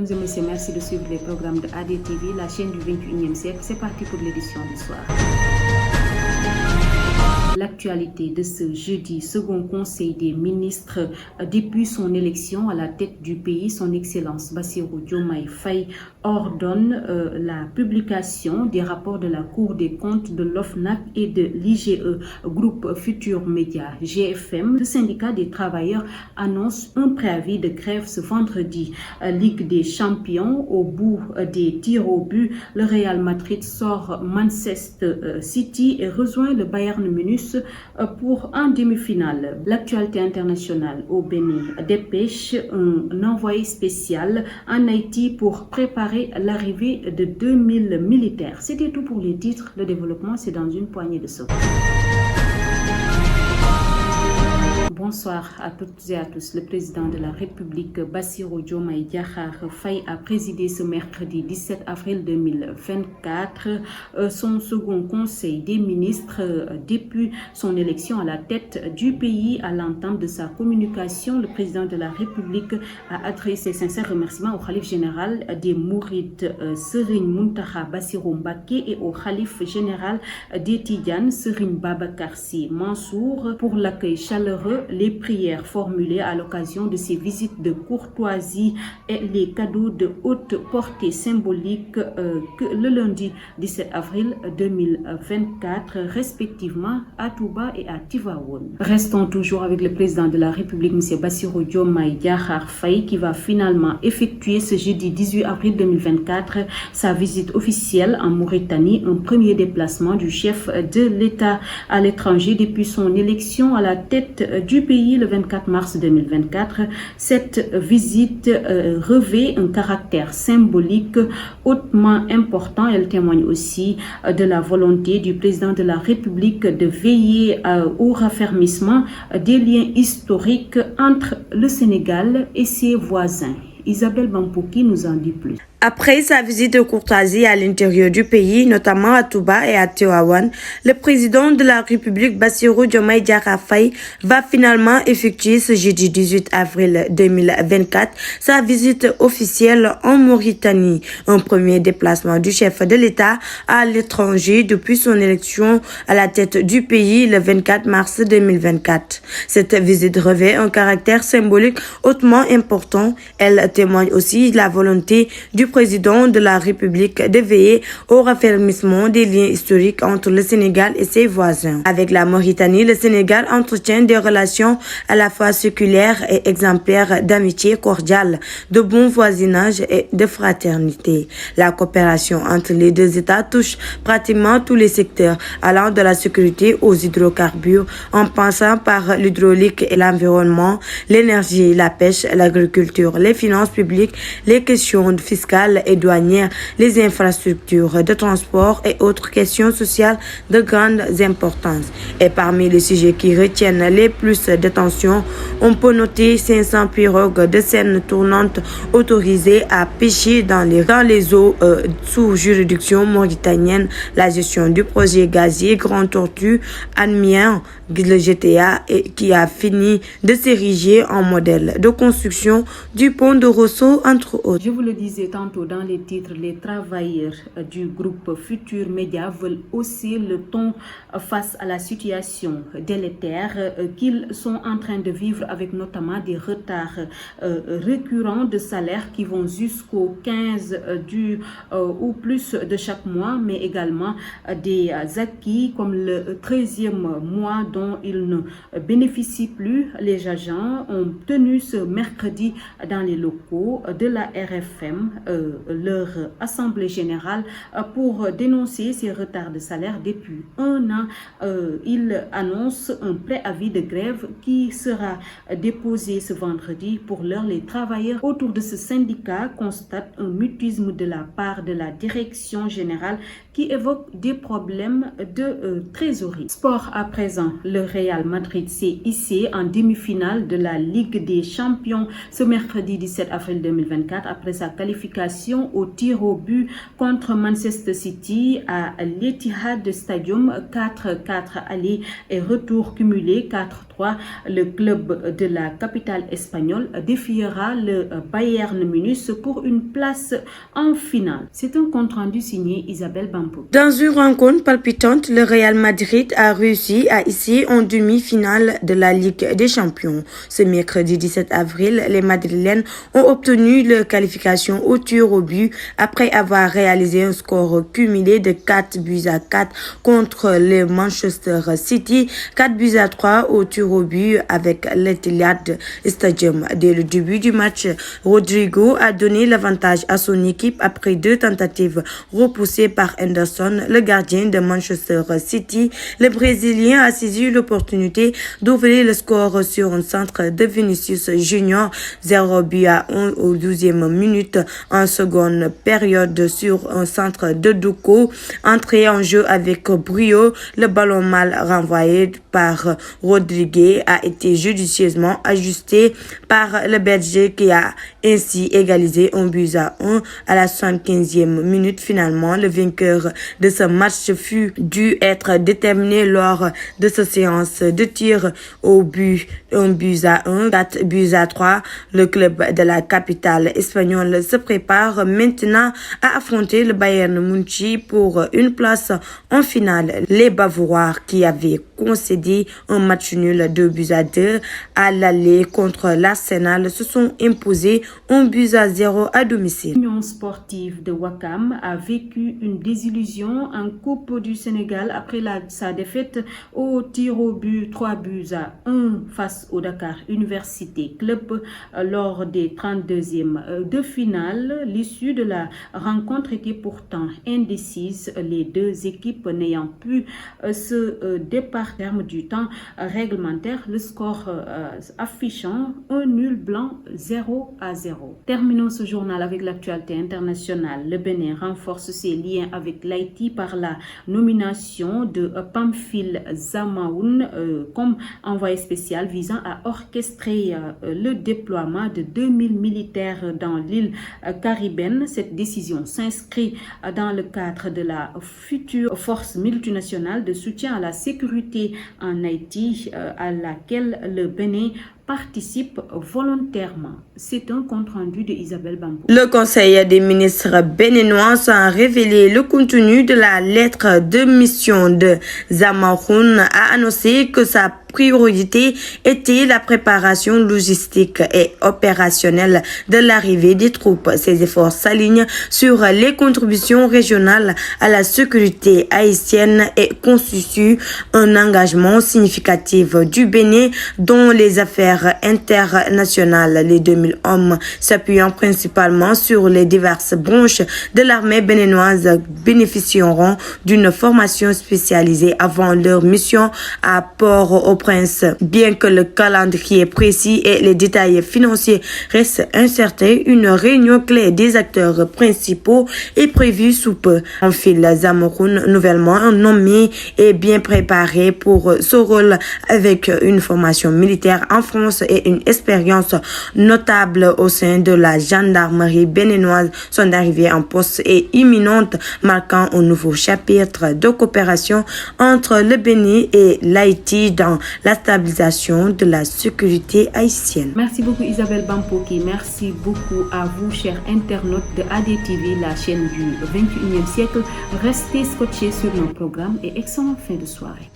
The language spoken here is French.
Mesdames et messieurs, merci de suivre les programmes de ADTV, la chaîne du 21e siècle. C'est parti pour l'édition du soir. L'actualité de ce jeudi, second conseil des ministres depuis son élection à la tête du pays, son Excellence Bassirou Diomaye Faye ordonne la publication des rapports de la Cour des comptes, de l'OFNAC et de l'IGE, groupe Futur Média GFM. Le syndicat des travailleurs annonce un préavis de grève ce vendredi. Ligue des champions, au bout des tirs au but, le Real Madrid sort Manchester City et rejoint le Bayern Munich pour un demi-finale. L'actualité internationale au Bénin dépêche un envoyé spécial en Haïti pour préparer l'arrivée de 2000 militaires. C'était tout pour les titres. Le développement, c'est dans une poignée de secondes. Bonsoir à toutes et à tous. Le président de la République, Bassirou Diomaye Diakhar Faye, a présidé ce mercredi 17 avril 2024 son second conseil des ministres depuis son élection à la tête du pays. À l'entame de sa communication, le président de la République a adressé sincères remerciements au khalife général des Mourides, Serigne Mountakha Bassirou Mbacké, et au khalife général des Tidianes, Serigne Babacar Sy Mansour, pour l'accueil chaleureux, les prières formulées à l'occasion de ces visites de courtoisie et les cadeaux de haute portée symbolique que le lundi 17 avril 2024, respectivement à Touba et à Tivaouane. Restons toujours avec le président de la République, M. Bassirou Diomaye Diakhar Faye, qui va finalement effectuer ce jeudi 18 avril 2024 sa visite officielle en Mauritanie, un premier déplacement du chef de l'État à l'étranger depuis son élection à la tête du pays le 24 mars 2024. Cette visite revêt un caractère symbolique hautement important. Elle témoigne aussi de la volonté du président de la République de veiller au raffermissement des liens historiques entre le Sénégal et ses voisins. Isabelle Bampouki nous en dit plus. Après sa visite de courtoisie à l'intérieur du pays, notamment à Touba et à Tivaouane, le président de la République, Bassirou Diomaye Diakhar Faye, va finalement effectuer ce jeudi 18 avril 2024 sa visite officielle en Mauritanie, un premier déplacement du chef de l'État à l'étranger depuis son élection à la tête du pays le 24 mars 2024. Cette visite revêt un caractère symbolique hautement important. Elle témoigne aussi de la volonté du président de la République de veiller au raffermissement des liens historiques entre le Sénégal et ses voisins. Avec la Mauritanie, le Sénégal entretient des relations à la fois séculaires et exemplaires d'amitié cordiale, de bon voisinage et de fraternité. La coopération entre les deux États touche pratiquement tous les secteurs, allant de la sécurité aux hydrocarbures, en passant par l'hydraulique et l'environnement, l'énergie, la pêche, l'agriculture, les finances publiques, les questions fiscales et douanières, les infrastructures de transport et autres questions sociales de grande importance. Et parmi les sujets qui retiennent les plus d'attention, on peut noter 500 pirogues de Seine tournantes autorisées à pêcher dans les eaux sous juridiction mauritanienne, la gestion du projet gazier Grand Tortue Amiens, le GTA, et qui a fini de s'ériger en modèle de construction du pont de Rosso, entre autres. Je vous le disais tantôt dans les titres, les travailleurs du groupe Futur Média veulent hausser le ton face à la situation délétère qu'ils sont en train de vivre, avec notamment des retards récurrents de salaire qui vont jusqu'au 15 ou plus de chaque mois, mais également des acquis comme le 13e mois dont ils ne bénéficient plus. Les agents ont tenu ce mercredi dans les locaux de la RFM leur assemblée générale pour dénoncer ces retards de salaire depuis un an. Ils annoncent un préavis de grève qui sera déposé ce vendredi. Pour l'heure, les travailleurs autour de ce syndicat constatent un mutisme de la part de la direction générale qui évoque des problèmes de trésorerie. Sport à présent, le Real Madrid s'est hissé en demi-finale de la Ligue des Champions ce mercredi 17 avril 2024 après sa qualification au tir au but contre Manchester City à l'Etihad Stadium. 4-4 aller et retour cumulé 4-3. Le club de la capitale espagnole défiera le Bayern Munich pour une place en finale. C'est un compte rendu signé Isabelle Bampo. Dans une rencontre palpitante, le Real Madrid a réussi à hisser en demi-finale de la Ligue des Champions. Ce mercredi 17 avril, les Madrilènes ont obtenu leur qualification au tir au but après avoir réalisé un score cumulé de 4-4 contre le Manchester City, 4-3 au tir au but avec l'Etihad Stadium. Dès le début du match, Rodrigo a donné l'avantage à son équipe après 2 tentatives repoussées par Henderson, le gardien de Manchester City. Le Brésilien a saisi l'opportunité d'ouvrir le score sur un centre de Vinicius Junior, 0-1 au 12e minute. En seconde période, sur un centre de Douko, entré en jeu avec brio, le ballon mal renvoyé par Rodriguez a été judicieusement ajusté par le Belge qui a ainsi égalisé 1-1 à la 75e minute. Finalement, le vainqueur de ce match fut dû être déterminé lors de cette séance de tir au but 1-1, 4-3. Le club de la capitale espagnole se prépare maintenant à affronter le Bayern Munich pour une place en finale. Les Bavarois qui avaient concédé un match nul 2-2 à l'aller contre l'Arsenal se sont imposés 1-0 à domicile. L'Union sportive de Ouakam a vécu une désillusion en Coupe du Sénégal après sa défaite au tir au but 3-1 face au Dakar Université Club lors des 32e de finale. L'issue de la rencontre était pourtant indécise, les deux équipes n'ayant pu se départir terme du temps réglementaire, le score affichant un nul blanc 0-0. Terminons ce journal avec l'actualité internationale. Le Bénin renforce ses liens avec l'Haïti par la nomination de Pamphile Zamaoun comme envoyé spécial visant à orchestrer le déploiement de 2000 militaires dans l'île caribéenne. Cette décision s'inscrit dans le cadre de la future force multinationale de soutien à la sécurité en Haïti à laquelle le Bénin participe volontairement. C'est un compte rendu de Isabelle Bambo. Le Conseil des ministres béninois a révélé le contenu de la lettre de mission de Zamaoun, a annoncé que sa priorité était la préparation logistique et opérationnelle de l'arrivée des troupes. Ces efforts s'alignent sur les contributions régionales à la sécurité haïtienne et constituent un engagement significatif du Bénin dont les affaires internationales. Les 2000 hommes s'appuyant principalement sur les diverses branches de l'armée béninoise bénéficieront d'une formation spécialisée avant leur mission à Port-au-Prince. Bien que le calendrier précis et les détails financiers restent incertains, une réunion clé des acteurs principaux est prévue sous peu. Pamphile Zamaoun, nouvellement nommé, est bien préparé pour ce rôle avec une formation militaire en France et une expérience notable au sein de la gendarmerie béninoise. Son arrivée en poste est imminente, marquant un nouveau chapitre de coopération entre le Bénin et l'Haïti dans la stabilisation de la sécurité haïtienne. Merci beaucoup Isabelle Bampoki. Merci beaucoup à vous, chers internautes de ADTV, la chaîne du 21e siècle. Restez scotchés sur nos programmes et excellente fin de soirée.